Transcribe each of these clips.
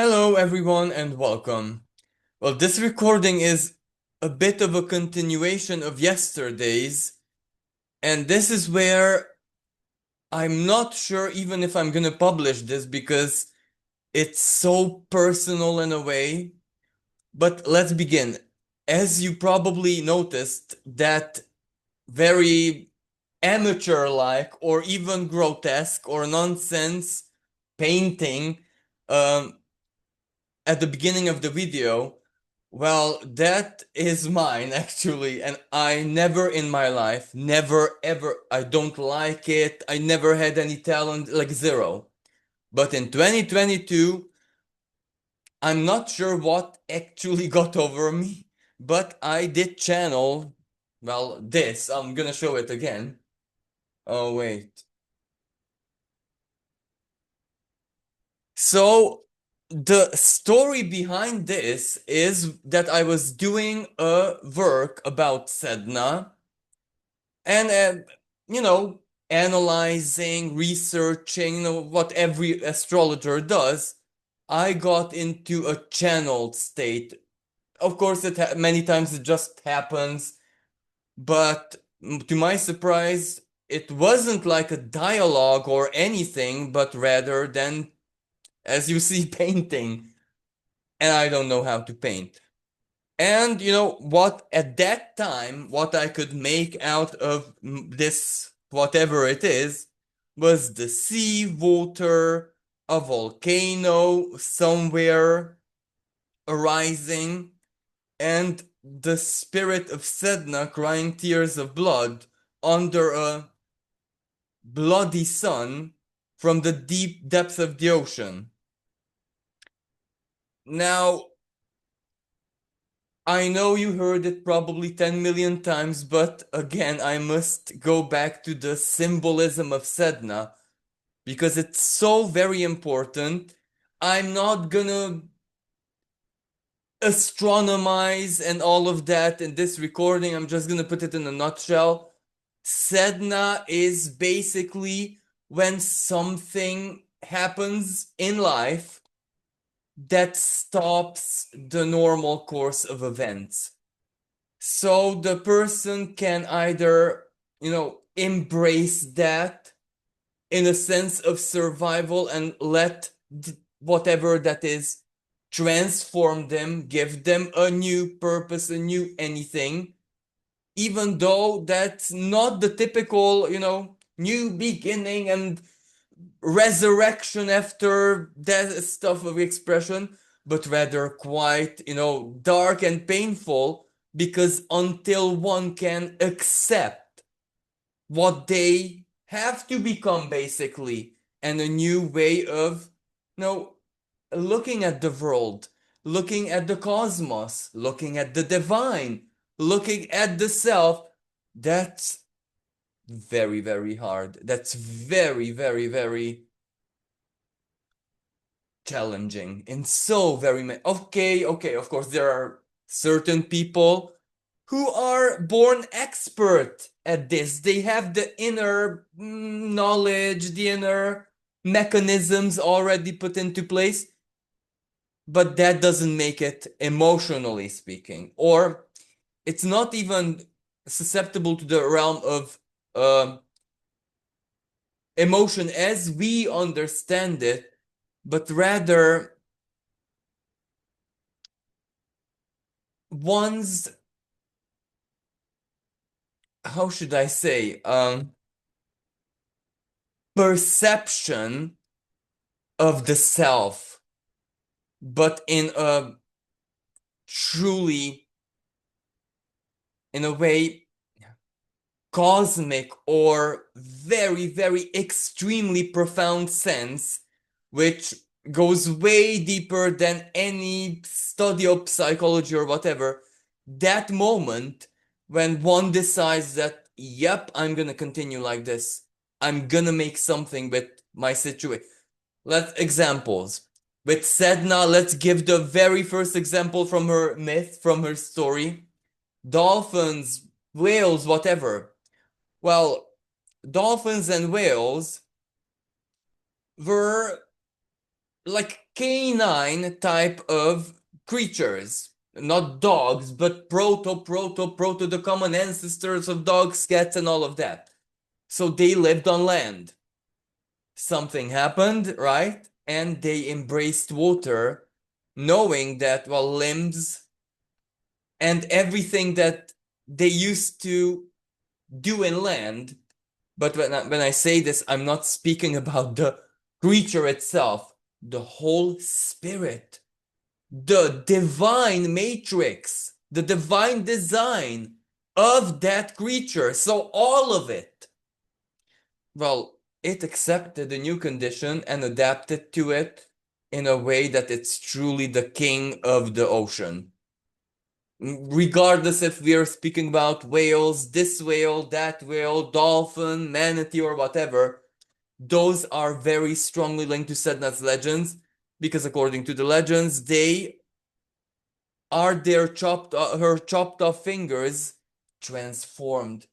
Hello, everyone, and welcome. Well, this recording is a bit of a continuation of yesterday's, and this is where I'm not sure even if I'm gonna publish this because it's so personal in a way. But let's begin. As you probably noticed, that very amateur-like or even grotesque or nonsense painting um, at the beginning of the video, well, that is mine actually, and I never in my life, never ever, I don't like it. I never had any talent, like zero. But in 2022, I'm not sure what actually got over me, but I did channel, well, this. I'm gonna show it again. Oh, wait. So the story behind this is that I was doing a work about Sedna and analyzing, researching, what every astrologer does. I got into a channeled state. Of course, many times it just happens, but to my surprise, it wasn't like a dialogue or anything, but rather than, as you see, painting. And I don't know how to paint. And you know what? At that time, what I could make out of this, whatever it is, was the sea, water, a volcano somewhere arising, and the spirit of Sedna crying tears of blood under a bloody sun from the deep depths of the ocean. Now, I know you heard it probably 10 million times, but again, I must go back to the symbolism of Sedna because it's so very important. I'm not gonna astronomize and all of that in this recording. I'm just gonna put it in a nutshell. Sedna is basically when something happens in life that stops the normal course of events. So the person can either, embrace that in a sense of survival and let whatever that is transform them, give them a new purpose, a new anything, even though that's not the typical, new beginning and resurrection after that stuff of expression, but rather quite, dark and painful because until one can accept what they have to become, basically, and a new way of, looking at the world, looking at the cosmos, looking at the divine, looking at the self, that's very, very hard. That's very, very, very challenging in so very many. Okay, of course, there are certain people who are born expert at this. They have the inner knowledge, the inner mechanisms already put into place, but that doesn't make it emotionally speaking, or it's not even susceptible to the realm of emotion as we understand it, but rather one's, how should I say, perception of the self, but in a truly, in a way, cosmic or very, very extremely profound sense, which goes way deeper than any study of psychology or whatever. That moment when one decides that, yep, I'm gonna continue like this. I'm gonna make something with my situation. Let's examples. With Sedna, let's give the very first example from her myth, from her story. Dolphins, whales, whatever. Well, dolphins and whales were like canine type of creatures. Not dogs, but proto, the common ancestors of dogs, cats, and all of that. So they lived on land. Something happened, right? And they embraced water, knowing that, well, limbs and everything that they used to do in land. But when I say this, I'm not speaking about the creature itself, the whole spirit, the divine matrix, the divine design of that creature. So all of it, well, it accepted the new condition and adapted to it in a way that it's truly the king of the ocean. Regardless if we are speaking about whales, this whale, that whale, dolphin, manatee, or whatever, those are very strongly linked to Sedna's legends because according to the legends, they are her chopped off fingers transformed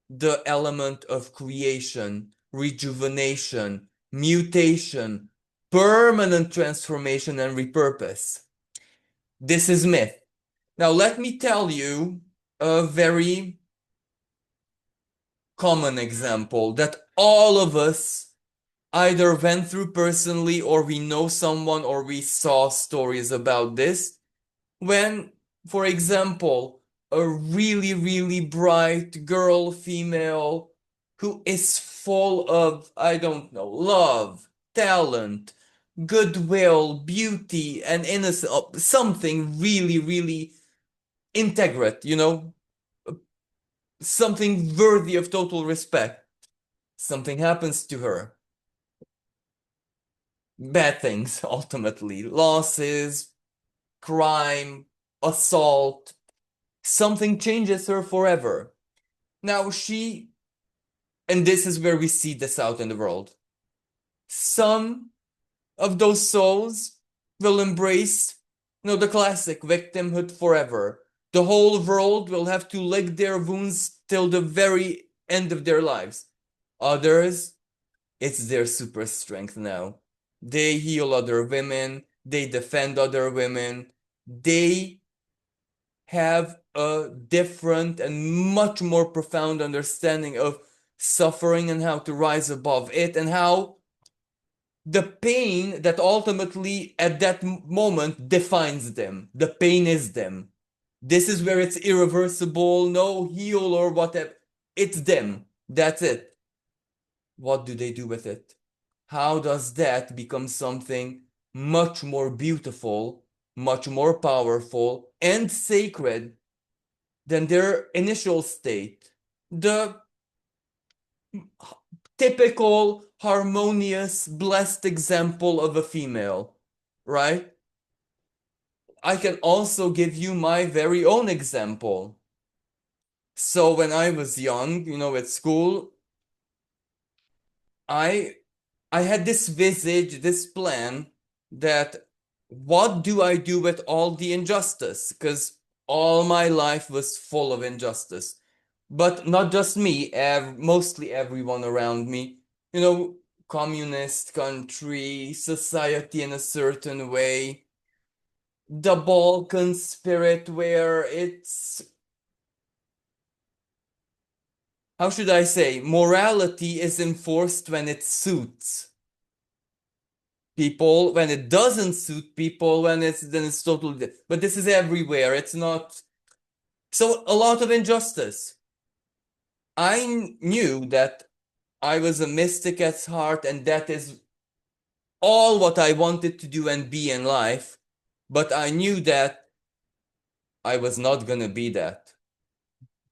the element of creation, rejuvenation, mutation, permanent transformation, and repurpose. This is myth. Now, let me tell you a very common example that all of us either went through personally or we know someone or we saw stories about this. When, for example, a really, really bright girl, female, who is full of, I don't know, love, talent, goodwill, beauty, and innocence, something really, really integrate, something worthy of total respect. Something happens to her. Bad things, ultimately. Losses, crime, assault. Something changes her forever. Now and this is where we see this out in the world. Some of those souls will embrace, the classic victimhood forever. The whole world will have to lick their wounds till the very end of their lives. Others, it's their super strength now. They heal other women, they defend other women, they have a different and much more profound understanding of suffering and how to rise above it and how the pain that ultimately at that moment defines them. The pain is them. This is where it's irreversible, no heal or whatever. It's them. That's it. What do they do with it? How does that become something much more beautiful, much more powerful, and sacred than their initial state? The typical, harmonious, blessed example of a female, right? I can also give you my very own example. So when I was young, at school, I I had this visage, this plan that what do I do with all the injustice? Because all my life was full of injustice. But not just me, mostly everyone around me. You know, communist country, society in a certain way, the Balkan spirit where it's, how should I say, morality is enforced when it suits people, when it doesn't suit people, then it's totally, but this is everywhere. It's not, so a lot of injustice. I knew that I was a mystic at heart, and that is all what I wanted to do and be in life. But I knew that I was not gonna be that.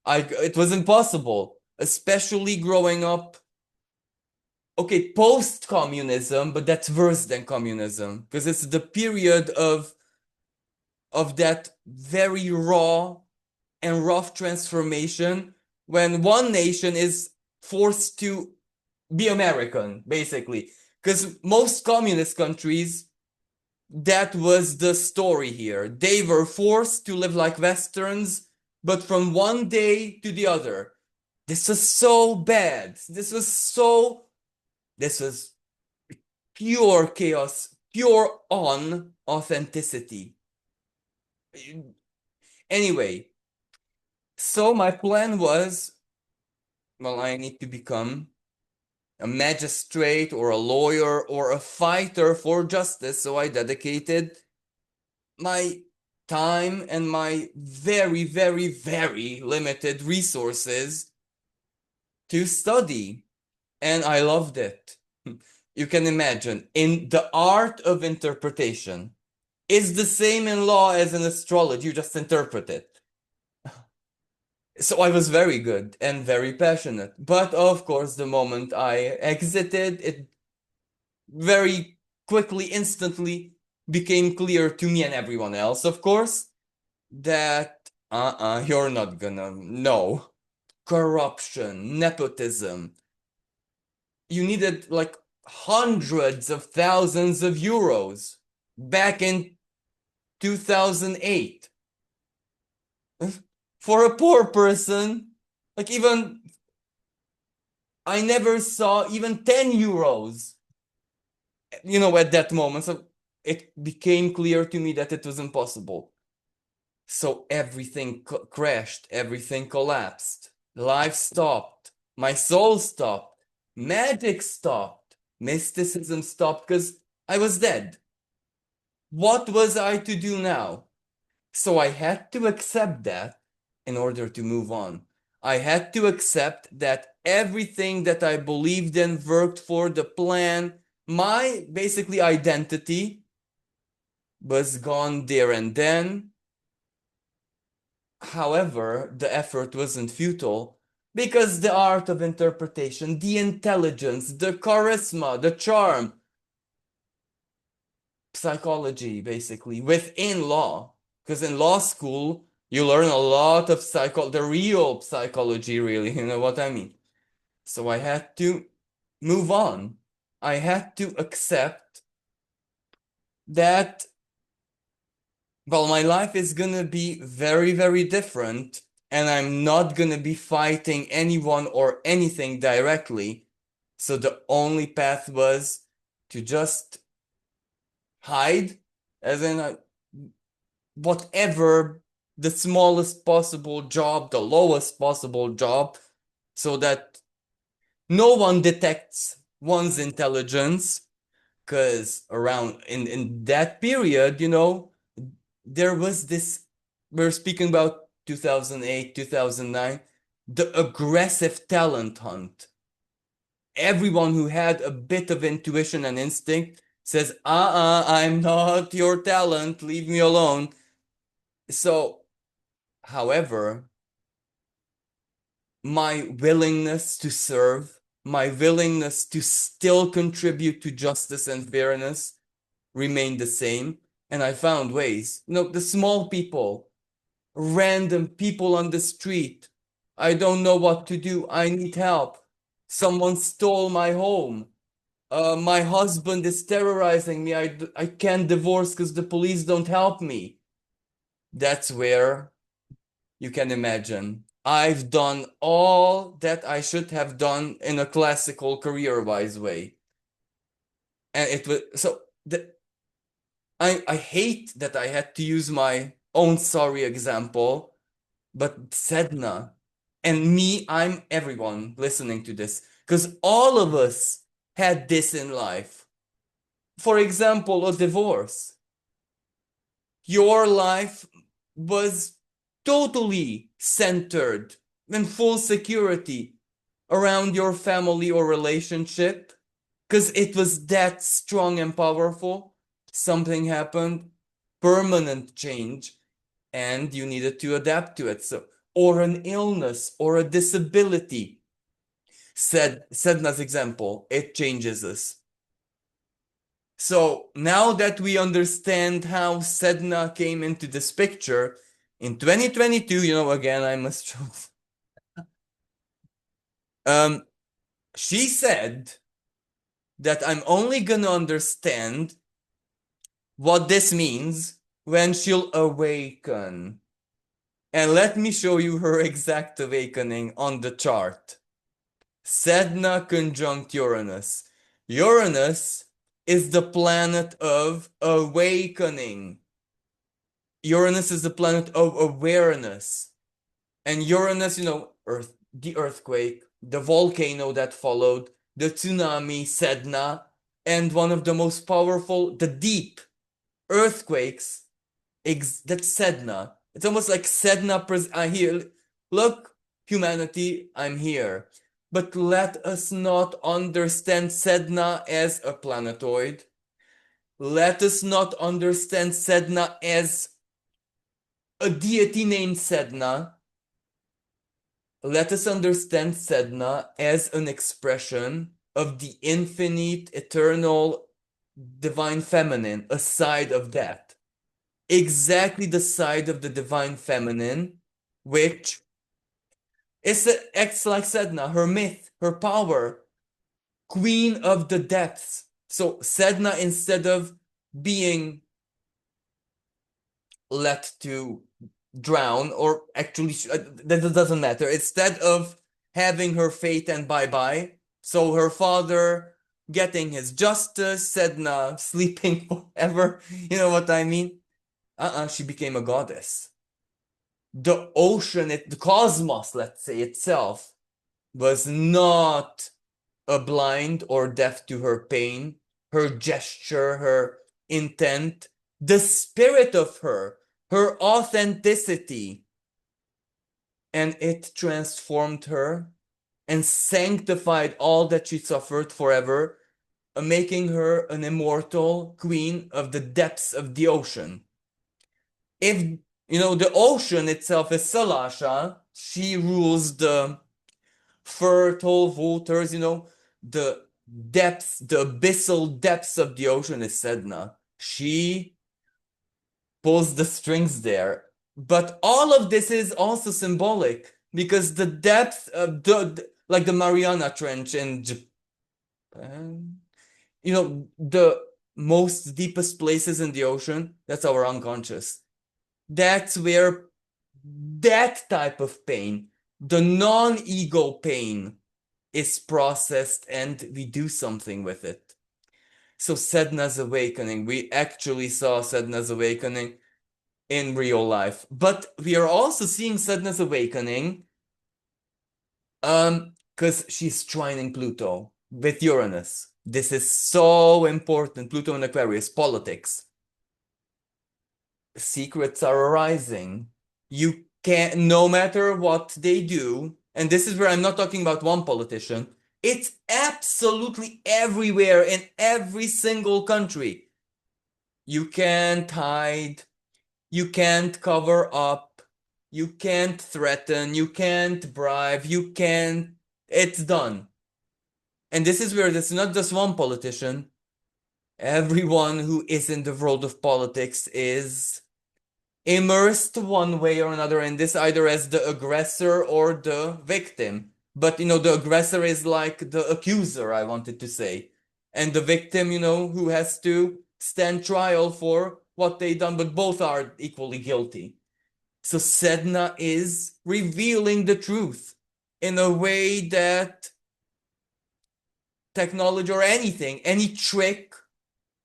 It was impossible, especially growing up. Okay, post-communism, but that's worse than communism because it's the period of that very raw and rough transformation when one nation is forced to be American, basically. Because most communist countries, that was the story here. They were forced to live like Westerns, but from one day to the other. This was so bad. This was pure chaos, pure on authenticity. Anyway, so my plan was, well, I need to become a magistrate or a lawyer or a fighter for justice. So I dedicated my time and my very, very, very limited resources to study. And I loved it. You can imagine, in the art of interpretation is the same in law as in astrology, you just interpret it. So I was very good and very passionate. But of course, the moment I exited, it very quickly, instantly became clear to me and everyone else, of course, that you're not gonna know. Corruption, nepotism. You needed like hundreds of thousands of euros back in 2008 for a poor person. Like, even I never saw even 10 euros, at that moment. So it became clear to me that it was impossible. So everything crashed, everything collapsed. Life stopped. My soul stopped. Magic stopped. Mysticism stopped because I was dead. What was I to do now? So I had to accept that in order to move on. I had to accept that everything that I believed in, worked for, the plan, my basically identity was gone there and then. However, the effort wasn't futile because the art of interpretation, the intelligence, the charisma, the charm, psychology basically within law, because in law school you learn a lot of the real psychology, really, you know what I mean. So I had to move on. I had to accept that, well, my life is gonna be very, very different, and I'm not gonna be fighting anyone or anything directly. So the only path was to just hide, as in whatever, the smallest possible job, the lowest possible job, so that no one detects one's intelligence. Because around in that period, there was this, we're speaking about 2008, 2009, the aggressive talent hunt. Everyone who had a bit of intuition and instinct says, I'm not your talent, leave me alone. So, however, my willingness to serve, my willingness to still contribute to justice and fairness remained the same. And I found ways. The small people, random people on the street. I don't know what to do. I need help. Someone stole my home. My husband is terrorizing me. I can't divorce because the police don't help me. That's where, you can imagine, I've done all that I should have done in a classical career-wise way. And it was so I hate that I had to use my own sorry example, but Sedna and me, I'm everyone listening to this, because all of us had this in life. For example, a divorce. Your life was totally centered in full security around your family or relationship because it was that strong and powerful. Something happened, permanent change, and you needed to adapt to it. So, or an illness or a disability. Sedna's example, it changes us. So now that we understand how Sedna came into this picture in 2022, again, I must choose. She said that I'm only gonna understand what this means when she'll awaken. And let me show you her exact awakening on the chart. Sedna conjunct Uranus. Uranus is the planet of awakening. Uranus is the planet of awareness. And Uranus, Earth, the earthquake, the volcano that followed, the tsunami, Sedna, and one of the most powerful, the deep earthquakes, that's Sedna. It's almost like Sedna, I hear, look, humanity, I'm here. But let us not understand Sedna as a planetoid. Let us not understand Sedna as a deity named Sedna. Let us understand Sedna as an expression of the infinite, eternal, divine feminine, a side of that. Exactly the side of the divine feminine, which acts like Sedna, her myth, her power, queen of the depths. So Sedna, instead of being let to drown, or actually that doesn't matter, instead of having her fate and bye-bye, so her father getting his justice, Sedna sleeping forever, you know what I mean? She became a goddess. The ocean, the cosmos, let's say, itself was not a blind or deaf to her pain, her gesture, her intent, the spirit of her authenticity. And it transformed her and sanctified all that she suffered forever, making her an immortal queen of the depths of the ocean. If the ocean itself is Salasha, she rules the fertile waters, the depths, the abyssal depths of the ocean is Sedna. She pulls the strings there. But all of this is also symbolic because the depth of like the Mariana Trench in Japan, the most deepest places in the ocean, that's our unconscious. That's where that type of pain, the non-ego pain, is processed and we do something with it. So Sedna's awakening, we actually saw Sedna's awakening in real life, but we are also seeing Sedna's awakening because she's trining Pluto with Uranus. This is so important. Pluto in Aquarius, politics. Secrets are arising. You can't, no matter what they do, and this is where I'm not talking about one politician, it's absolutely everywhere in every single country. You can't hide, you can't cover up, you can't threaten, you can't bribe, you can't, it's done. And this is where it's not just one politician. Everyone who is in the world of politics is immersed one way or another in this, either as the aggressor or the victim. But the aggressor is like the accuser, I wanted to say. And the victim, who has to stand trial for what they done, but both are equally guilty. So Sedna is revealing the truth in a way that technology or anything, any trick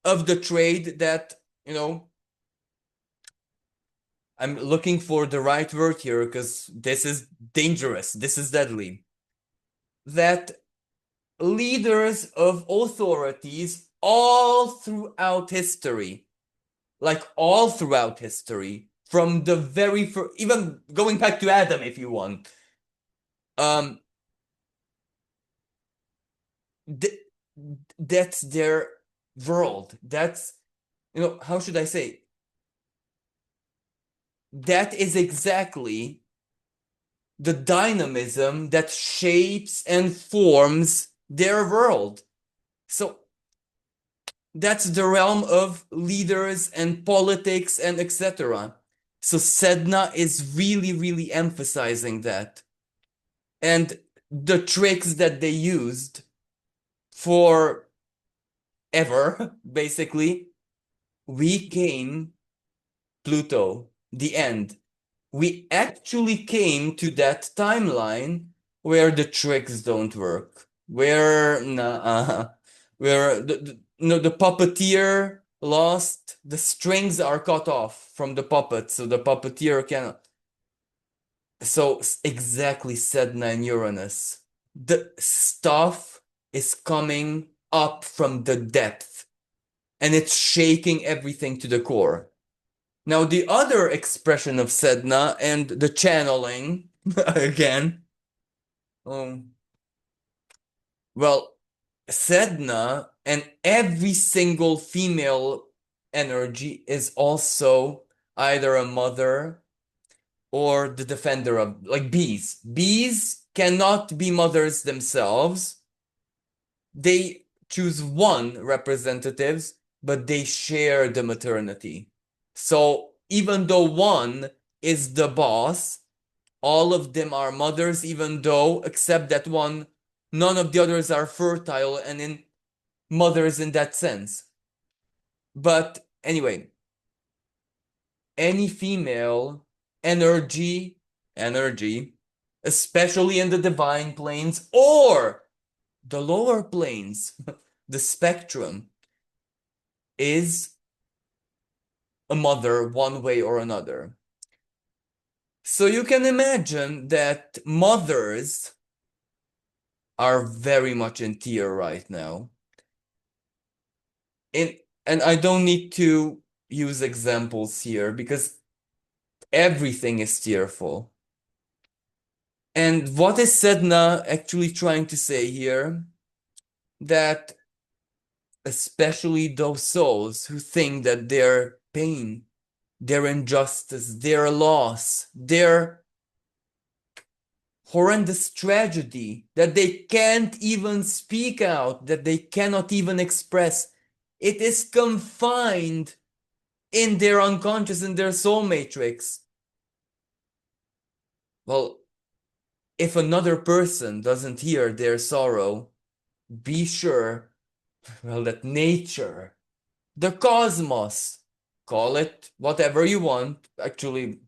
of the trade that, I'm looking for the right word here because this is dangerous, this is deadly, that leaders of authorities all throughout history, like all throughout history, from the very first, even going back to Adam if you want, th that's their world. That's, how should I say? That is exactly the dynamism that shapes and forms their world. So that's the realm of leaders and politics and etc. So Sedna is really, really emphasizing that. And the tricks that they used for ever, basically, we came, Pluto, the end. We actually came to that timeline where the tricks don't work. Where the puppeteer lost, the strings are cut off from the puppet, so the puppeteer can. So exactly, Sedna and Uranus. The stuff is coming up from the depth and it's shaking everything to the core. Now, the other expression of Sedna and the channeling, again, um, well, Sedna and every single female energy is also either a mother or the defender of, like bees. Bees cannot be mothers themselves. They choose one representatives, but they share the maternity. So even though one is the boss, all of them are mothers, even though, except that one, none of the others are fertile and in mothers in that sense. But anyway, any female energy, especially in the divine planes or the lower planes, the spectrum, is a mother one way or another. So you can imagine that mothers are very much in tear right now. And I don't need to use examples here because everything is tearful. And what is Sedna actually trying to say here? That especially those souls who think that their pain, their injustice, their loss, their horrendous tragedy that they can't even speak out, that they cannot even express, it is confined in their unconscious, in their soul matrix. Well, if another person doesn't hear their sorrow, be sure, well, that nature, the cosmos, call it whatever you want, actually,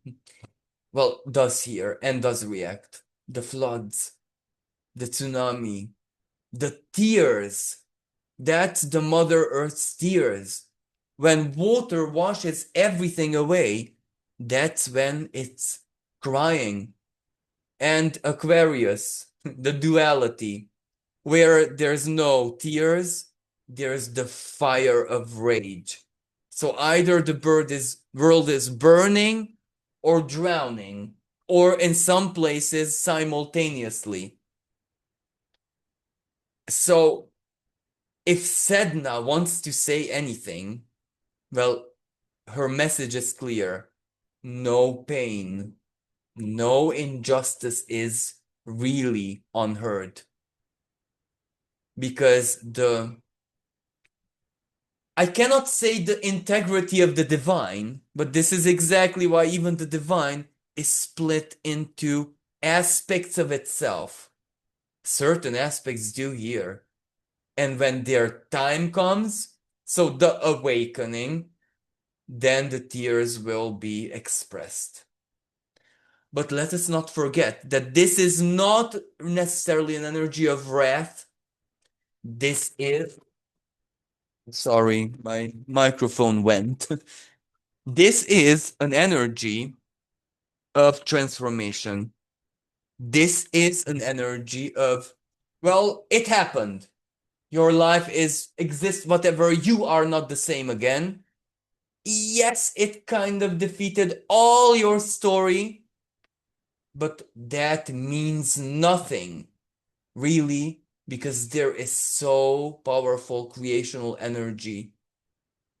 well, does hear and does react. The floods, the tsunami, the tears, that's the Mother Earth's tears. When water washes everything away, that's when it's crying. And Aquarius, the duality, where there's no tears, there's the fire of rage. So either the world is burning or drowning, or in some places simultaneously. So if Sedna wants to say anything, well, her message is clear. No pain, no injustice is really unheard. Because I cannot say the integrity of the divine, but this is exactly why even the divine is split into aspects of itself. Certain aspects do here. And when their time comes, so the awakening, then the tears will be expressed. But let us not forget that this is not necessarily an energy of wrath. This is, sorry, my microphone went. This is an energy of transformation. This is an energy of, well, it happened. Your life exists, whatever, you are not the same again. Yes, it kind of defeated all your story, but that means nothing, really, because there is so powerful creational energy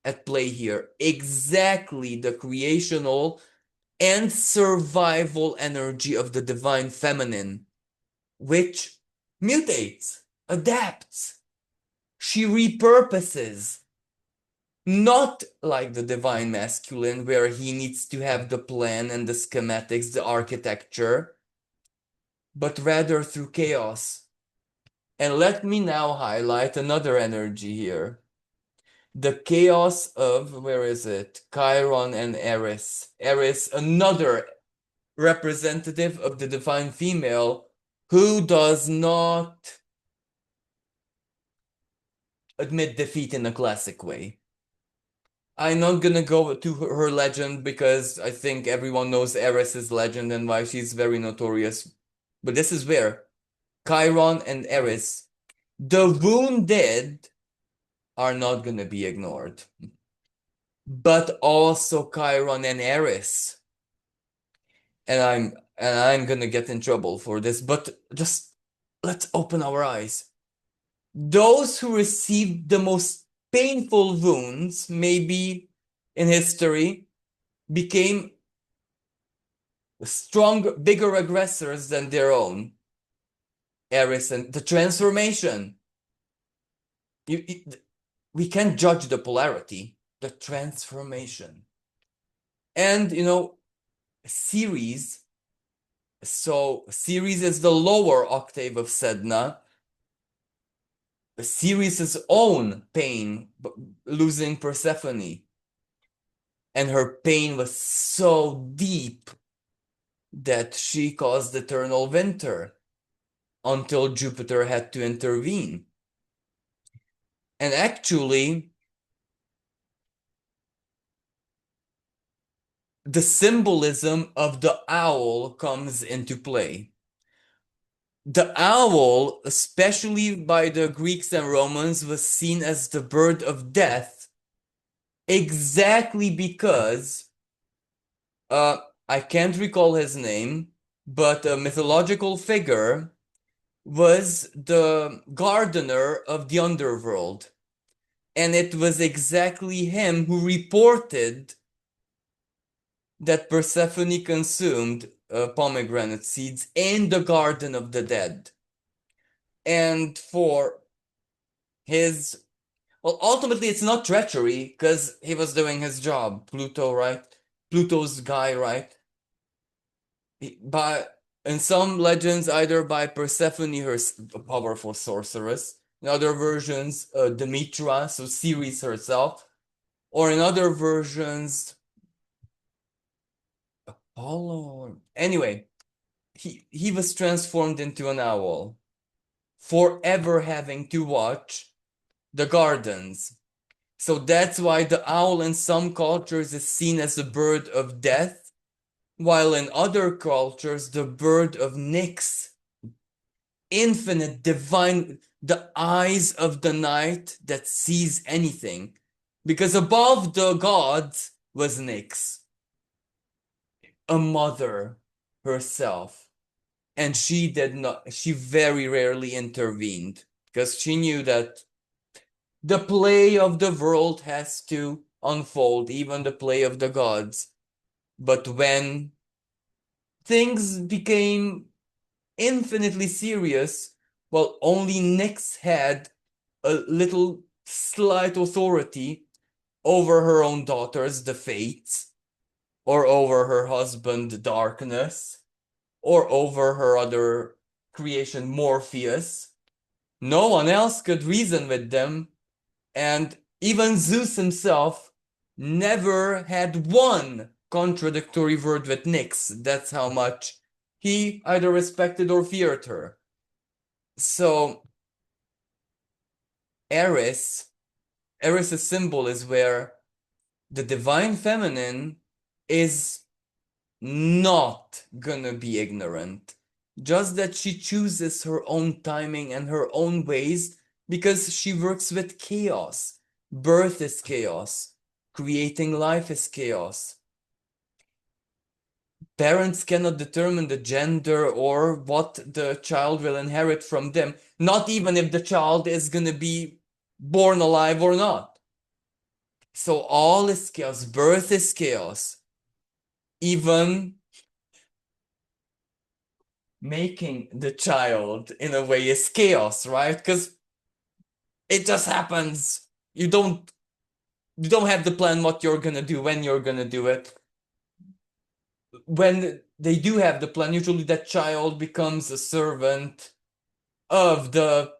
at play here. Exactly the creational and survival energy of the divine feminine, which mutates, adapts, she repurposes. Not like the divine masculine, where he needs to have the plan and the schematics, the architecture, but rather through chaos. And let me now highlight another energy here. The chaos of, where is it? Chiron and Eris. Eris, another representative of the divine female who does not admit defeat in a classic way. I'm not gonna go to her legend because I think everyone knows Eris's legend and why she's very notorious. But this is where Chiron and Eris, the wounded, are not gonna be ignored. But also Chiron and Eris. And I'm gonna get in trouble for this, but just let's open our eyes. Those who received the most painful wounds, maybe in history, became strong, bigger aggressors than their own. Eris and the transformation. You, we can't judge the polarity, the transformation. And Ceres. So Ceres is the lower octave of Sedna. Ceres' own pain, losing Persephone. And her pain was so deep that she caused eternal winter until Jupiter had to intervene. And actually, the symbolism of the owl comes into play. The owl, especially by the Greeks and Romans, was seen as the bird of death exactly because I can't recall his name, but a mythological figure was the gardener of the underworld. And it was exactly him who reported that Persephone consumed pomegranate seeds in the Garden of the Dead. And for his, well, ultimately it's not treachery because he was doing his job. Pluto, right? Pluto's guy, right? By in some legends, either by Persephone, her powerful sorceress. In other versions, Demetra, so Ceres herself. Or in other versions, Apollo. Anyway, he was transformed into an owl, forever having to watch the gardens. So that's why the owl in some cultures is seen as the bird of death, while in other cultures, the bird of Nyx, infinite, divine, the eyes of the night that sees anything. Because above the gods was Nyx, a mother herself. And she very rarely intervened because she knew that the play of the world has to unfold, even the play of the gods. But when things became infinitely serious, well, only Nyx had a little slight authority over her own daughters, the Fates, or over her husband, Darkness, or over her other creation, Morpheus. No one else could reason with them, and even Zeus himself never had one contradictory word with Nyx. That's how much he either respected or feared her. So Eris, Eris's symbol is where the divine feminine is not gonna be ignorant. Just that she chooses her own timing and her own ways because she works with chaos. Birth is chaos. Creating life is chaos. Parents cannot determine the gender or what the child will inherit from them, not even if the child is gonna be born alive or not. So all is chaos. Birth is chaos. Even making the child in a way is chaos, right? Because it just happens. You don't have to plan what you're gonna do when you're gonna do it. When they do have the plan, usually that child becomes a servant of the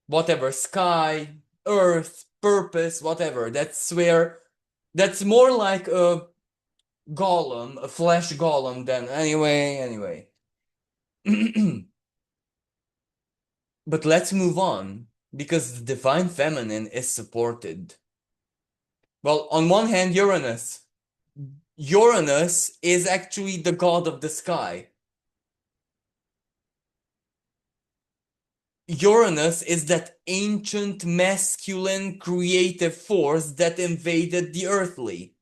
whatever sky, earth, purpose, whatever. That's more like a golem, a flesh golem than anyway. But let's move on. Because the divine feminine is supported. Well, on one hand, Uranus. Uranus is actually the god of the sky. Uranus is that ancient masculine creative force that invaded the earthly.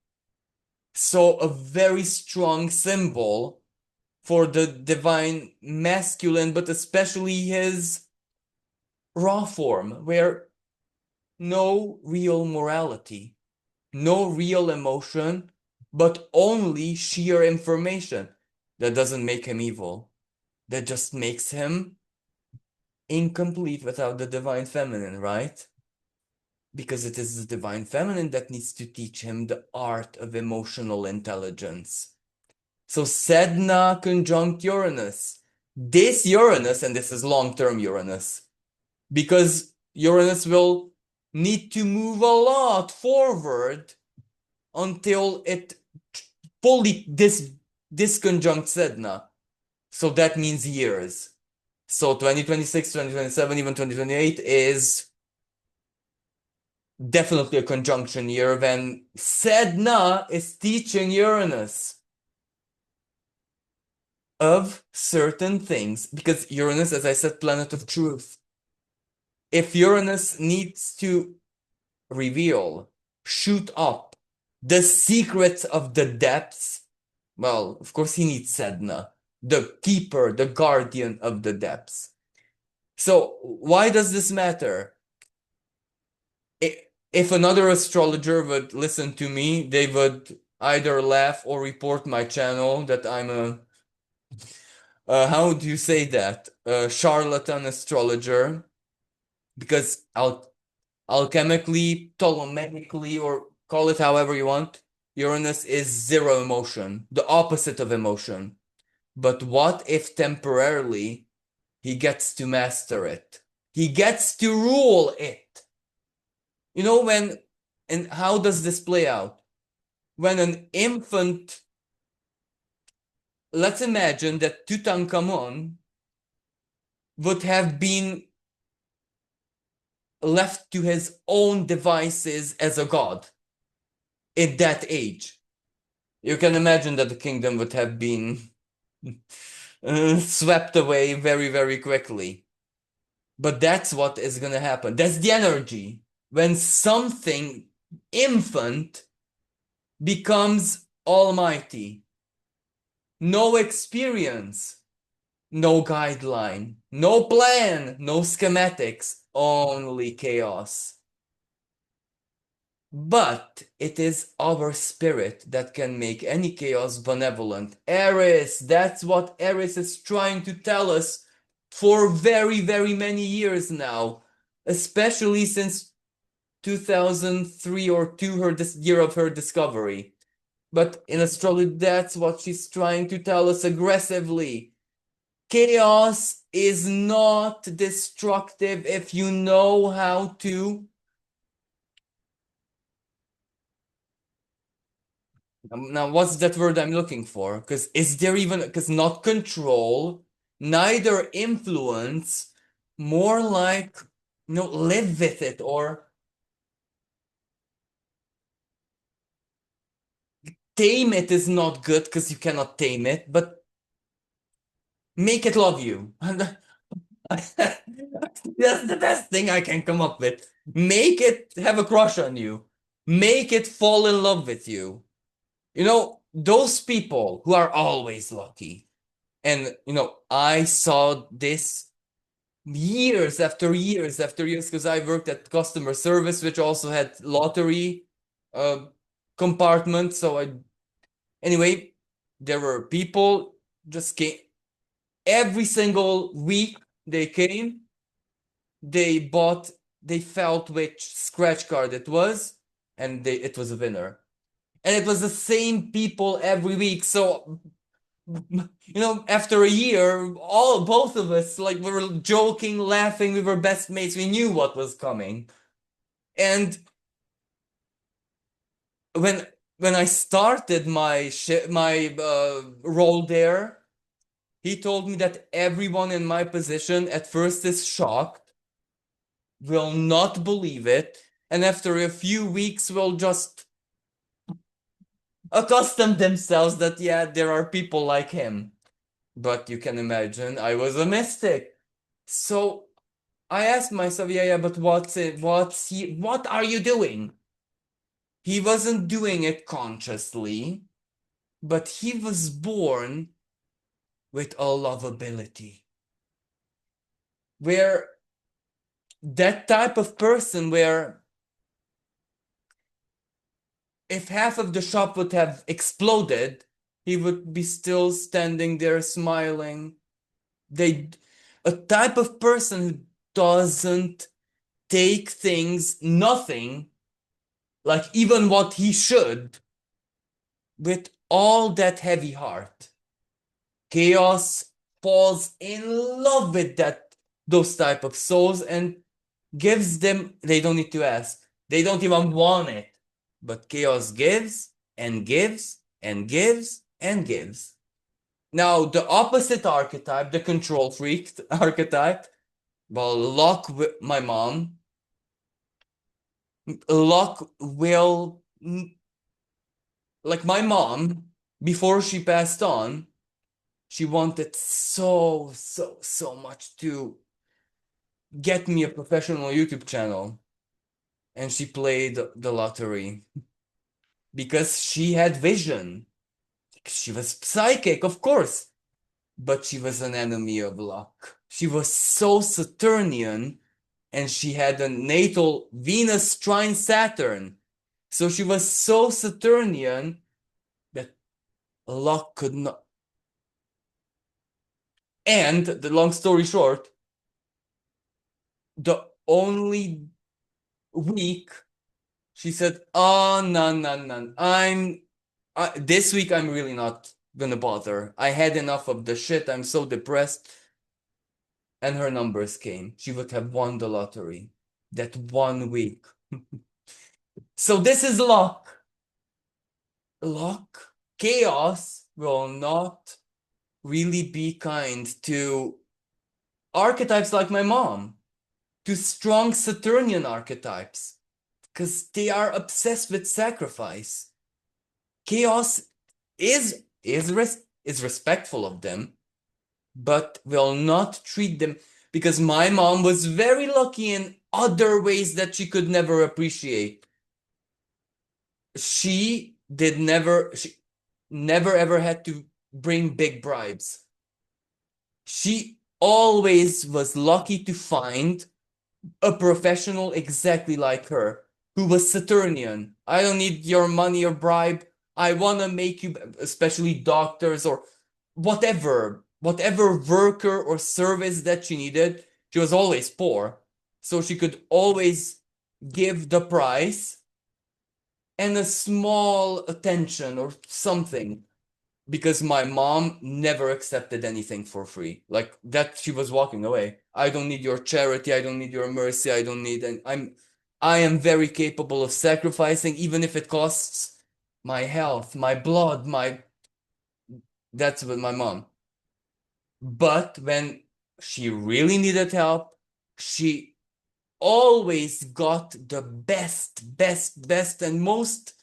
So, a very strong symbol for the divine masculine, but especially his raw form, where no real morality, no real emotion, but only sheer information. That doesn't make him evil. That just makes him incomplete without the divine feminine, right? Because it is the divine feminine that needs to teach him the art of emotional intelligence. So Sedna conjunct Uranus. This Uranus, and this is long-term Uranus, because Uranus will need to move a lot forward until it fully disconjunct Sedna. So that means years. So 2026, 2027, even 2028 is definitely a conjunction year when Sedna is teaching Uranus of certain things, because Uranus, as I said, planet of truth. If Uranus needs to reveal, shoot up the secrets of the depths, well, of course he needs Sedna, the keeper, the guardian of the depths. So why does this matter? If another astrologer would listen to me, they would either laugh or report my channel that I'm a how do you say that? A charlatan astrologer, because alchemically, Ptolemically, or call it however you want, Uranus is zero emotion, the opposite of emotion. But what if temporarily he gets to master it? He gets to rule it. You know, and how does this play out? When an infant, let's imagine that Tutankhamun would have been left to his own devices as a god at that age. You can imagine that the kingdom would have been swept away very, very quickly. But that's what is going to happen. That's the energy. When something infant becomes almighty, no experience, no guideline, no plan, no schematics, only chaos. But it is our spirit that can make any chaos benevolent. Eris, that's what Eris is trying to tell us for very, very many years now, especially since 2003 or 2, her year of her discovery. But in astrology, that's what she's trying to tell us aggressively. Chaos is not destructive if you know how to. Now, what's that word I'm looking for? Because is there even, because not control, neither influence, more like, live with it, or tame it is not good because you cannot tame it, but make it love you. That's the best thing I can come up with. Make it have a crush on you. Make it fall in love with you. Those people who are always lucky. And, I saw this years after years after years because I worked at customer service, which also had lottery uh, compartment. Anyway, there were people just came every single week. They came, they bought, they felt which scratch card it was, and it was a winner. And it was the same people every week. So after a year, both of us, like, we were joking, laughing, we were best mates, we knew what was coming. And when I started my role there, he told me that everyone in my position at first is shocked, will not believe it, and after a few weeks will just accustom themselves that, yeah, there are people like him. But you can imagine I was a mystic. So I asked myself, yeah, but what are you doing? He wasn't doing it consciously, but he was born with a lovability. Where that type of person where if half of the shop would have exploded, he would be still standing there smiling. They a type of person who doesn't take things nothing, like even what he should, with all that heavy heart. Chaos falls in love with those type of souls and gives them, they don't need to ask. They don't even want it. But chaos gives and gives and gives and gives. Now, the opposite archetype, the control freak archetype, well, my mom, Locke will, like my mom, before she passed on, she wanted so much to get me a professional YouTube channel. And she played the lottery because she had vision. She was psychic, of course, but she was an enemy of luck. She was so Saturnian, and she had a natal Venus trine Saturn. So she was so Saturnian that luck could not. And the long story short, the only week she said, "Oh, no. This week I'm really not gonna bother. I had enough of the shit. I'm so depressed." And her numbers came. She would have won the lottery that 1 week. So this is luck. Luck. Chaos will not really be kind to archetypes like my mom, to strong Saturnian archetypes, because they are obsessed with sacrifice. Chaos is respectful of them, but will not treat them, because my mom was very lucky in other ways that she could never appreciate. She never ever had to bring big bribes. She always was lucky to find a professional exactly like her who was Saturnian. I don't need your money or bribe. I want to make you, especially doctors or whatever worker or service that she needed. She was always poor, so she could always give the price and a small attention or something, because my mom never accepted anything for free. Like that, she was walking away. I don't need your charity. I don't need your mercy. I don't need, and I am very capable of sacrificing, even if it costs my health, my blood, that's with my mom. But when she really needed help, she always got the best, and most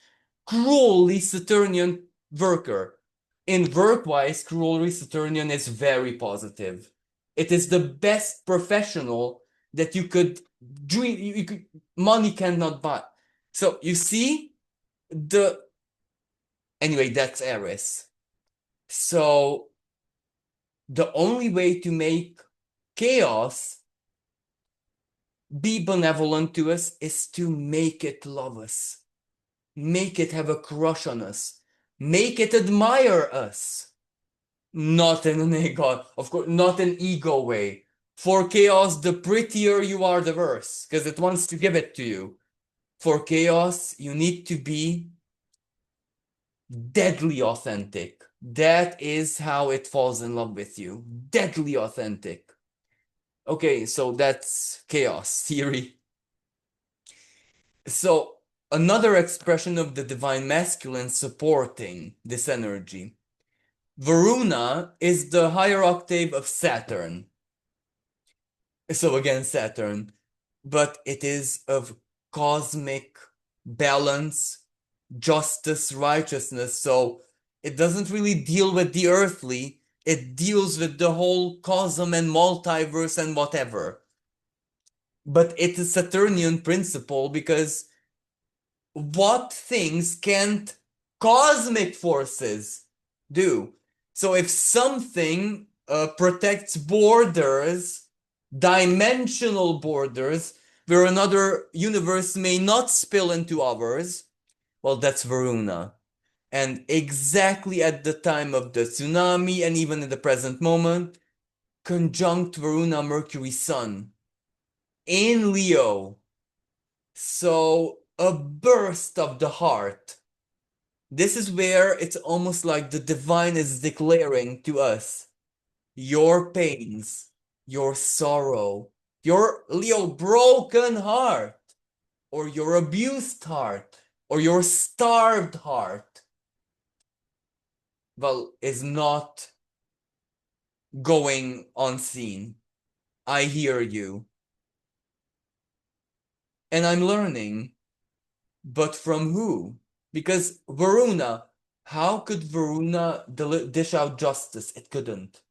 cruelly Saturnian worker. In work-wise, cruelly Saturnian is very positive. It is the best professional that you could dream. Money cannot buy. So you see the anyway. That's Eris. So the only way to make chaos be benevolent to us is to make it love us, make it have a crush on us, make it admire us. Not in an ego, of course, not an ego way. For chaos, the prettier you are, the worse, because it wants to give it to you. For chaos, you need to be deadly authentic. That is how it falls in love with you. Deadly authentic. Okay, so that's chaos theory. So, another expression of the divine masculine supporting this energy. Varuna is the higher octave of Saturn. So again, Saturn. but it is of cosmic balance, justice, righteousness. So it doesn't really deal with the earthly, it deals with the whole cosm and multiverse and whatever. But it's a Saturnian principle because what things can't cosmic forces do? So if something protects borders, dimensional borders, where another universe may not spill into ours, well, that's Varuna. And exactly at the time of the tsunami, and even in the present moment, conjunct Varuna Mercury Sun in Leo. So a burst of the heart. This is where it's almost like the divine is declaring to us your pains, your sorrow, your Leo broken heart, or your abused heart, or your starved heart, well, is not going unseen. I hear you. And I'm learning. But from who? Because Varuna, how could Varuna dish out justice? It couldn't.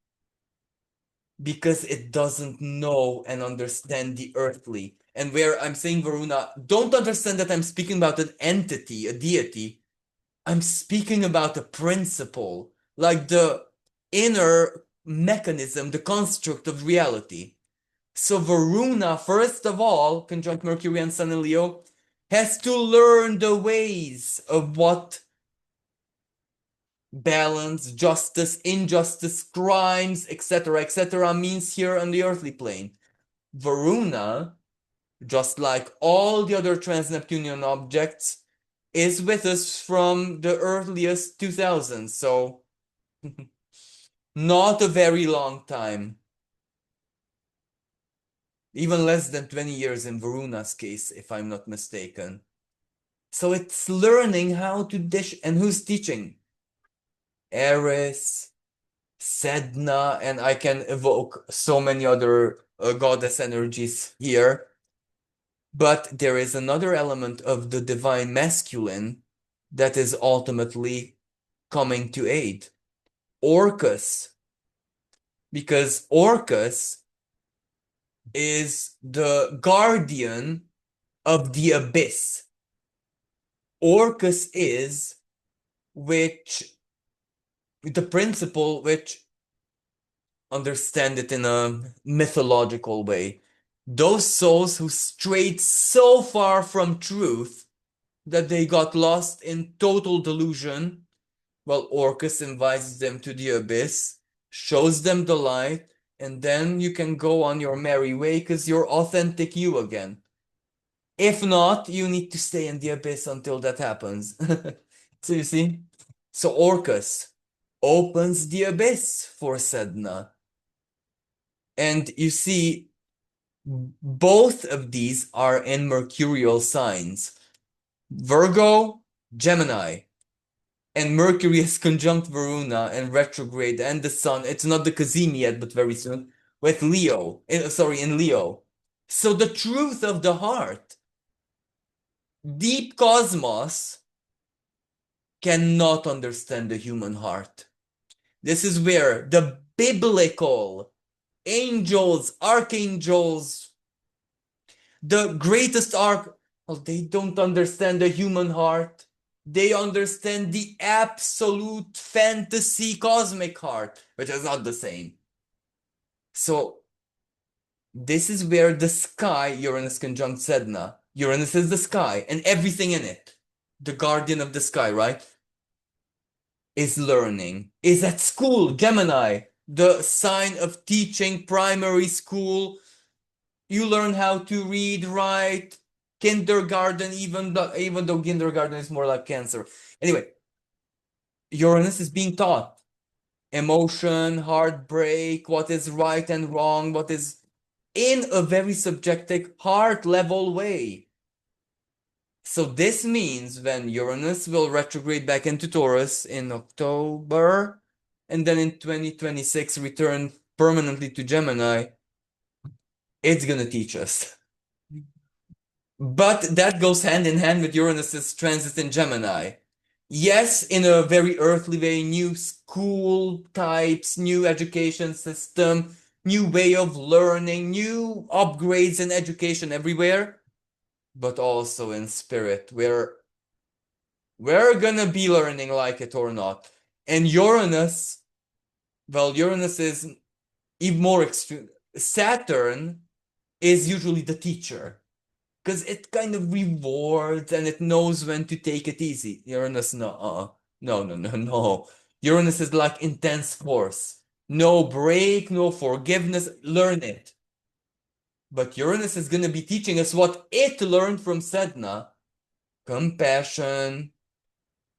Because it doesn't know and understand the earthly. And where I'm saying Varuna, don't understand that I'm speaking about an entity, a deity. I'm speaking about a principle, like the inner mechanism, the construct of reality. So Varuna, first of all, conjunct Mercury and Sun in Leo, has to learn the ways of what balance, justice, injustice, crimes, etc., means here on the earthly plane. Varuna, just like all the other trans-Neptunian objects, is with us from the earliest 2000s, so not a very long time. Even less than 20 years in Varuna's case, if I'm not mistaken. So it's learning how to dish, and who's teaching? Eris, Sedna, and I can evoke so many other goddess energies here. But there is another element of the divine masculine that is ultimately coming to aid. Orcus. Because Orcus is the guardian of the abyss. Orcus is which the principle which understand it in a mythological way. Those souls who strayed so far from truth that they got lost in total delusion, well, Orcus invites them to the abyss, shows them the light, and then you can go on your merry way because you're authentic you again. If not, you need to stay in the abyss until that happens. So you see? So Orcus opens the abyss for Sedna. And you see, both of these are in mercurial signs. Virgo, Gemini. And Mercury is conjunct Varuna and retrograde and the Sun. It's not the Kazimi yet, but very soon. With Leo. In Leo. So the truth of the heart, deep cosmos, cannot understand the human heart. This is where the biblical angels, archangels, the greatest well, they don't understand the human heart. They understand the absolute fantasy cosmic heart, which is not the same. So this is where the sky, Uranus conjunct Sedna, Uranus is the sky and everything in it, the guardian of the sky, right? Is learning, is at school, Gemini, the sign of teaching, primary school. You learn how to read, write, kindergarten, even though kindergarten is more like cancer. Anyway, Uranus is being taught emotion, heartbreak, what is right and wrong, what is in a very subjective heart level way. So this means when Uranus will retrograde back into Taurus in October, and then in 2026 return permanently to Gemini, it's gonna teach us. But that goes hand in hand with Uranus's transit in Gemini. Yes, in a very earthly way, new school types, new education system, new way of learning, new upgrades in education everywhere, but also in spirit, where we're gonna be learning like it or not. And Uranus, well, Uranus is even more extreme. Saturn is usually the teacher because it kind of rewards and it knows when to take it easy. Uranus, no, no. Uranus is like intense force. No break, no forgiveness. Learn it. But Uranus is going to be teaching us what it learned from Sedna: compassion,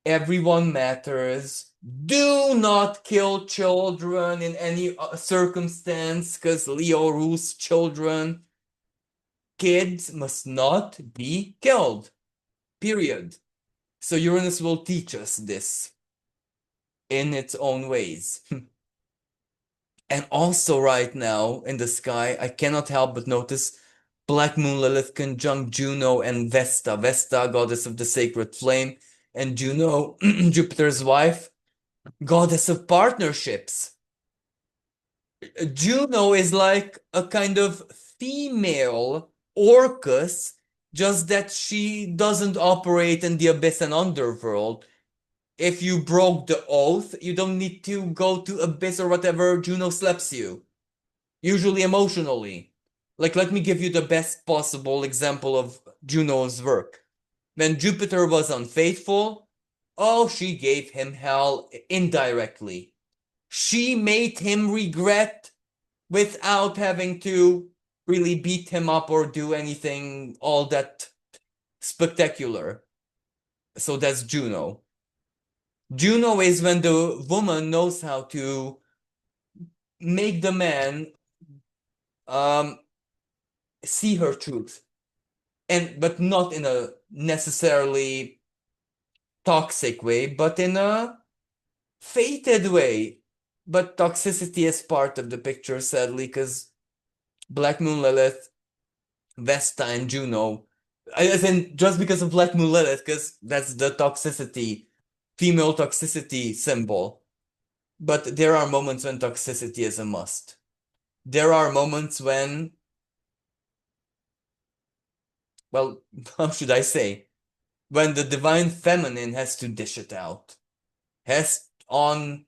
everyone matters. Do not kill children in any circumstance because Leo rules children. Kids must not be killed. Period. So Uranus will teach us this in its own ways. And also right now in the sky, I cannot help but notice Black Moon Lilith conjunct Juno and Vesta. Vesta, goddess of the sacred flame, and Juno, Jupiter's wife, goddess of partnerships. Juno is like a kind of female Orcus, just that she doesn't operate in the abyss and underworld. If you broke the oath, you don't need to go to abyss or whatever. Juno slaps you, usually emotionally. Like, let me give you the best possible example of Juno's work. When Jupiter was unfaithful, oh, she gave him hell indirectly. She made him regret without having to really beat him up or do anything all that spectacular. So that's Juno. Juno is when the woman knows how to make the man um, see her truth, and but not in a necessarily toxic way, but in a fated way. But toxicity is part of the picture, sadly, because Black Moon Lilith, Vesta, and Juno, as in just because of Black Moon Lilith, because that's the toxicity, female toxicity symbol. But there are moments when toxicity is a must. There are moments when, well, how should I say? When the divine feminine has to dish it out, has on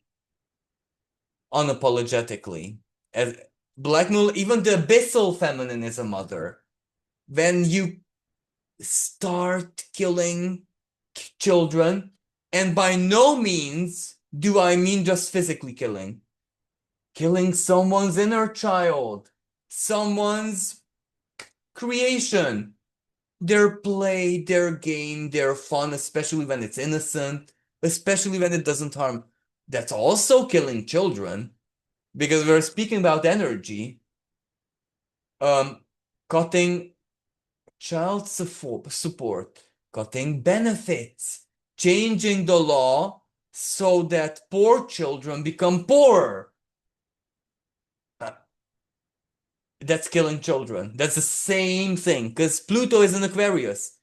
unapologetically. As Black Moon, even the abyssal feminine is a mother. When you start killing children, and by no means do I mean just physically killing someone's inner child, someone's creation, their play, their game, their fun, especially when it's innocent, especially when it doesn't harm. That's also killing children because we're speaking about energy. Cutting child support, cutting benefits, changing the law so that poor children become poorer. That's killing children. That's the same thing because Pluto is an Aquarius.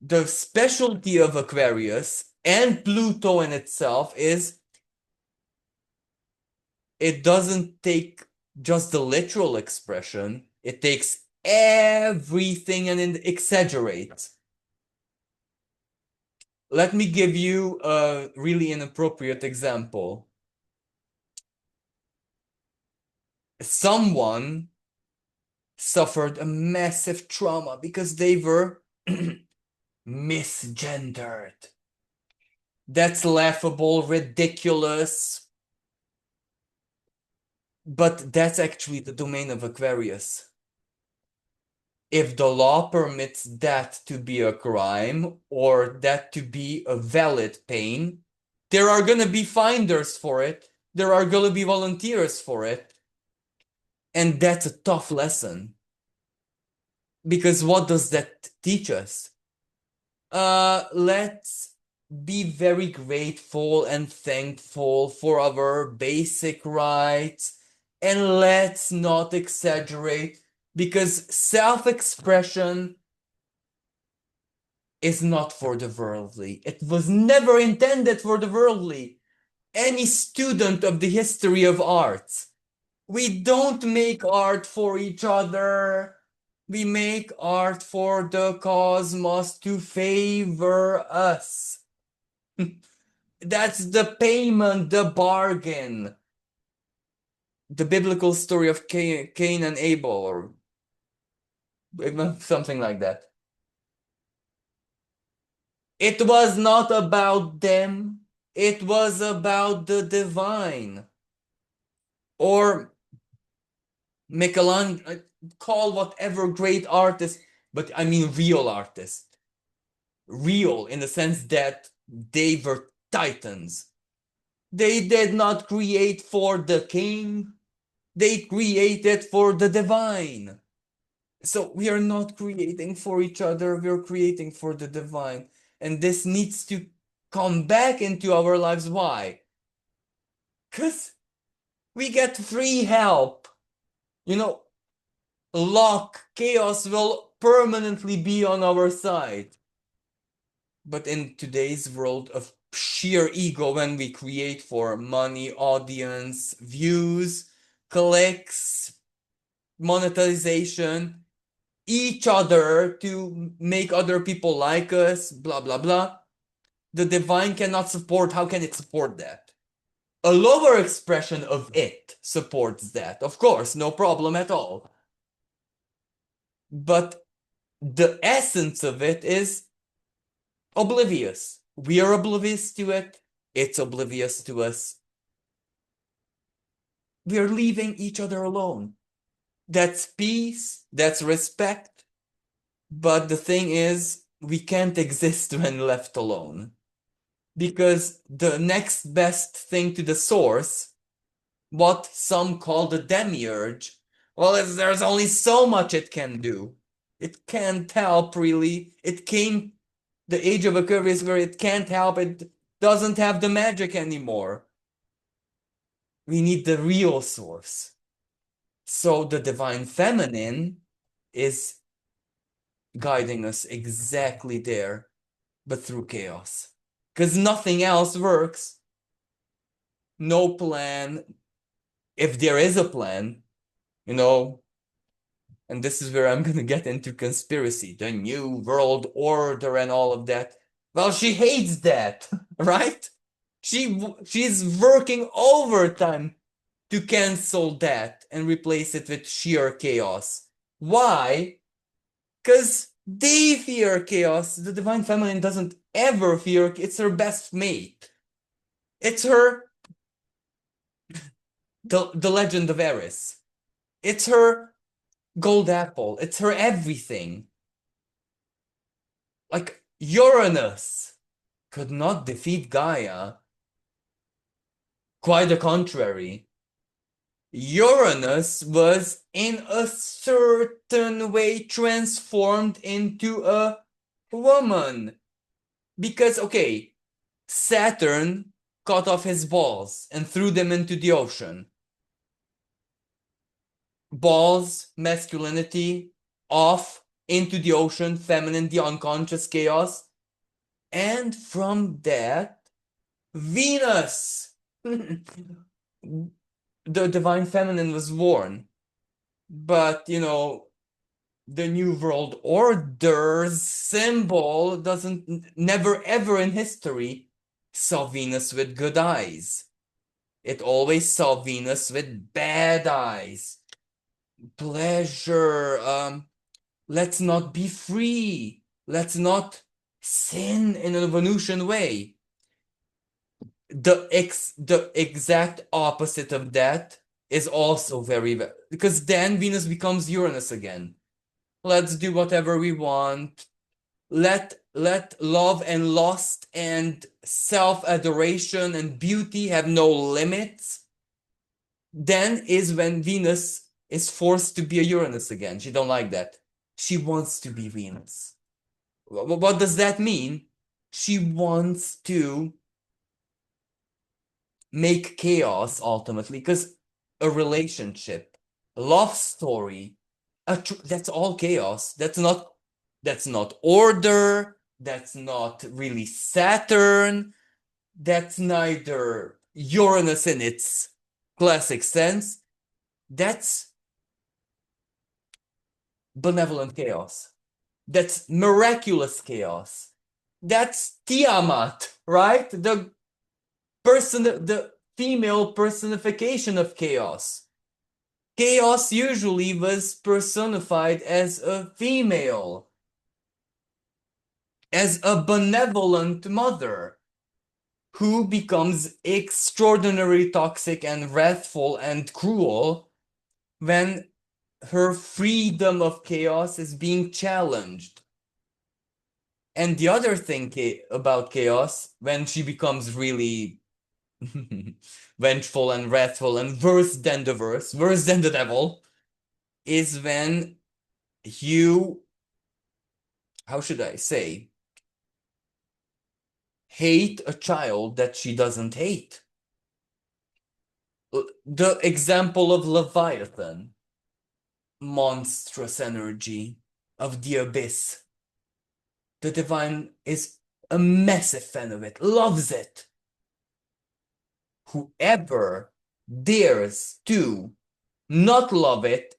The specialty of Aquarius and Pluto in itself is it doesn't take just the literal expression, it takes everything and it exaggerates. Let me give you a really inappropriate example. Someone suffered a massive trauma because they were misgendered. That's laughable, ridiculous, but that's actually the domain of Aquarius. If the law permits that to be a crime or that to be a valid pain, there are going to be finders for it. There are going to be volunteers for it. And that's a tough lesson. Because what does that teach us? Let's be very grateful and thankful for our basic rights, and let's not exaggerate because self-expression is not for the worldly. It was never intended for the worldly. Any student of the history of art, we don't make art for each other. We make art for the cosmos to favor us. That's the payment, the bargain. The biblical story of Cain and Abel, or something like that. It was not about them. It was about the divine. Or Michelangelo, call whatever great artist, but I mean real artist. Real in the sense that they were titans. They did not create for the king. They created for the divine. So we are not creating for each other. We are creating for the divine. And this needs to come back into our lives. Why? Because we get free help. You know, luck, chaos will permanently be on our side. But in today's world of sheer ego, when we create for money, audience, views, clicks, monetization, each other to make other people like us, blah, blah, blah, the divine cannot support. How can it support that? A lower expression of it supports that, of course, no problem at all. But the essence of it is oblivious. We are oblivious to it. It's oblivious to us. We are leaving each other alone. That's peace. That's respect. But the thing is, we can't exist when left alone. Because the next best thing to the source, what some call the demiurge, well, there's only so much it can do. It can't help, really. It came, the age of Aquarius, where it can't help. It doesn't have the magic anymore. We need the real source. So the divine feminine is guiding us exactly there, but through chaos. Because nothing else works. No plan. If there is a plan, you know, and this is where I'm going to get into conspiracy, the new world order and all of that. Well, she hates that, right? She's working overtime to cancel that and replace it with sheer chaos. Why? Because they fear chaos. The divine feminine doesn't ever fear. It's her best mate. It's her, the legend of Eris. It's her gold apple. It's her everything. Like Uranus could not defeat Gaia. Quite the contrary. Uranus was in a certain way transformed into a woman. Because, okay, Saturn cut off his balls and threw them into the ocean. Balls, masculinity, off into the ocean, feminine, the unconscious chaos. And from that, Venus, the divine feminine, was born. But, you know, the New World Order's symbol never ever in history saw Venus with good eyes. It always saw Venus with bad eyes. Pleasure, let's not be free. Let's not sin in a Venusian way. The exact opposite of that is also very, because then Venus becomes Uranus again. Let's do whatever we want. Let love and lust and self-adoration and beauty have no limits. Then is when Venus is forced to be a Uranus again. She don't like that. She wants to be Venus. What does that mean? She wants to make chaos ultimately, because a relationship, a love story, that's all chaos. That's not order. That's not really Saturn. That's neither Uranus in its classic sense. That's benevolent chaos. That's miraculous chaos. That's Tiamat, right? The female personification of chaos. Chaos usually was personified as a female, as a benevolent mother who becomes extraordinarily toxic and wrathful and cruel when her freedom of chaos is being challenged. And the other thing about chaos, when she becomes really vengeful and wrathful and worse than the devil, is when you, how should I say, hate a child that she doesn't hate. The example of Leviathan, monstrous energy of the abyss. The divine is a massive fan of it, loves it. Whoever dares to not love it,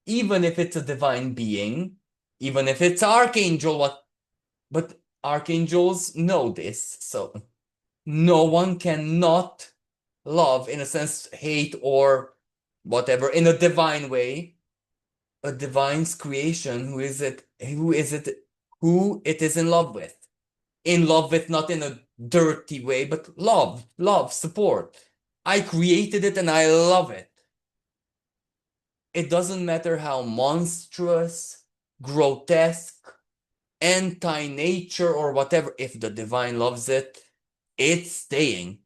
even if it's a divine being, even if it's archangel, but archangels know this, so no one cannot love, in a sense, hate or whatever, in a divine way, a divine's creation. Who is it who it is in love with? In love with, not in a dirty way, but love, support. I created it and I love it. It doesn't matter how monstrous, grotesque, anti-nature, or whatever. If the divine loves it, it's staying.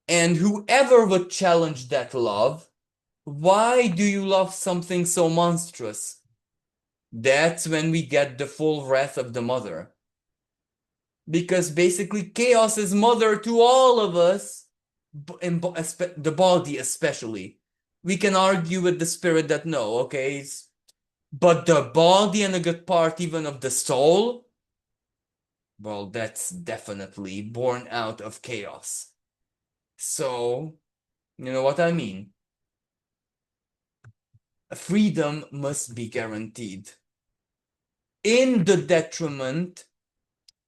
And whoever would challenge that love, why do you love something so monstrous? That's when we get the full wrath of the mother. Because basically chaos is mother to all of us, the body especially. We can argue with the spirit that no, okay, but the body and a good part even of the soul, well, that's definitely born out of chaos. So, you know what I mean? Freedom must be guaranteed. In the detriment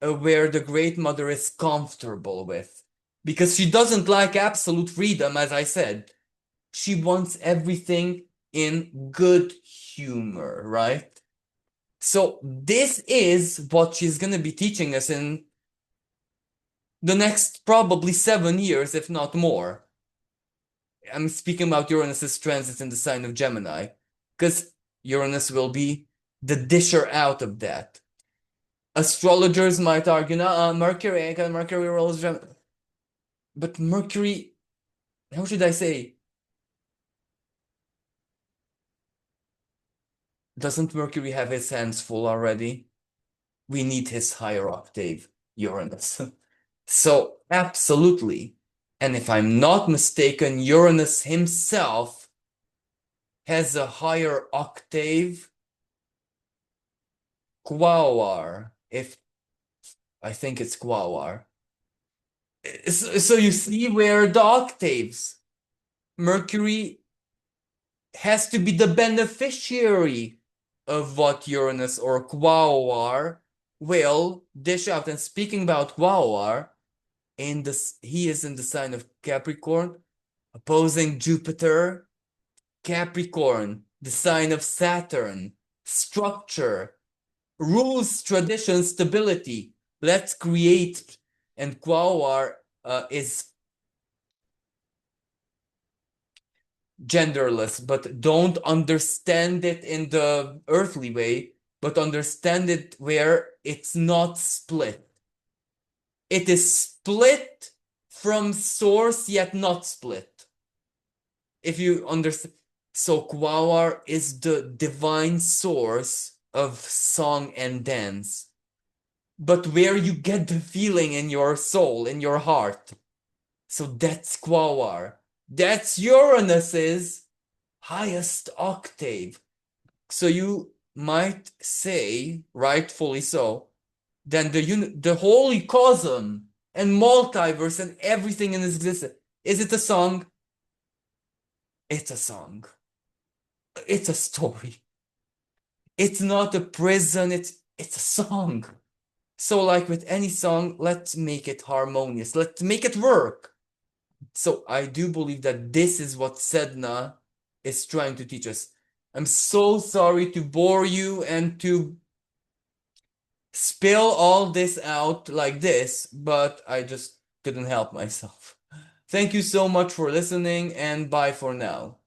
where the Great Mother is comfortable with. Because she doesn't like absolute freedom, as I said. She wants everything in good humor, right? So this is what she's going to be teaching us in the next probably 7 years, if not more. I'm speaking about Uranus's transit in the sign of Gemini, because Uranus will be the disher out of that. Astrologers might argue, no, Mercury rules Gemini. But Mercury, how should I say? Doesn't Mercury have his hands full already? We need his higher octave, Uranus. So, absolutely. And if I'm not mistaken, Uranus himself has a higher octave, Quaoar, if I think it's Quaoar. So you see where the octaves, Mercury has to be the beneficiary of what Uranus or Quaoar will dish out. And speaking about Quaoar, he is in the sign of Capricorn, opposing Jupiter. Capricorn, the sign of Saturn, structure, rules, tradition, stability. Let's create. And Quaoar is genderless, but don't understand it in the earthly way, but understand it where it's not split. It is split from source, yet not split. If you understand. So Quaoar is the divine source of song and dance, but where you get the feeling in your soul, in your heart. So that's Quaoar. That's Uranus's highest octave. So you might say, rightfully so, then the whole cosm and multiverse and everything in existence, is it a song? It's a song. It's a story. It's not a prison, it's a song. So like with any song, let's make it harmonious. Let's make it work. So I do believe that this is what Sedna is trying to teach us. I'm so sorry to bore you and to spill all this out like this, but I just couldn't help myself. Thank you so much for listening, and bye for now.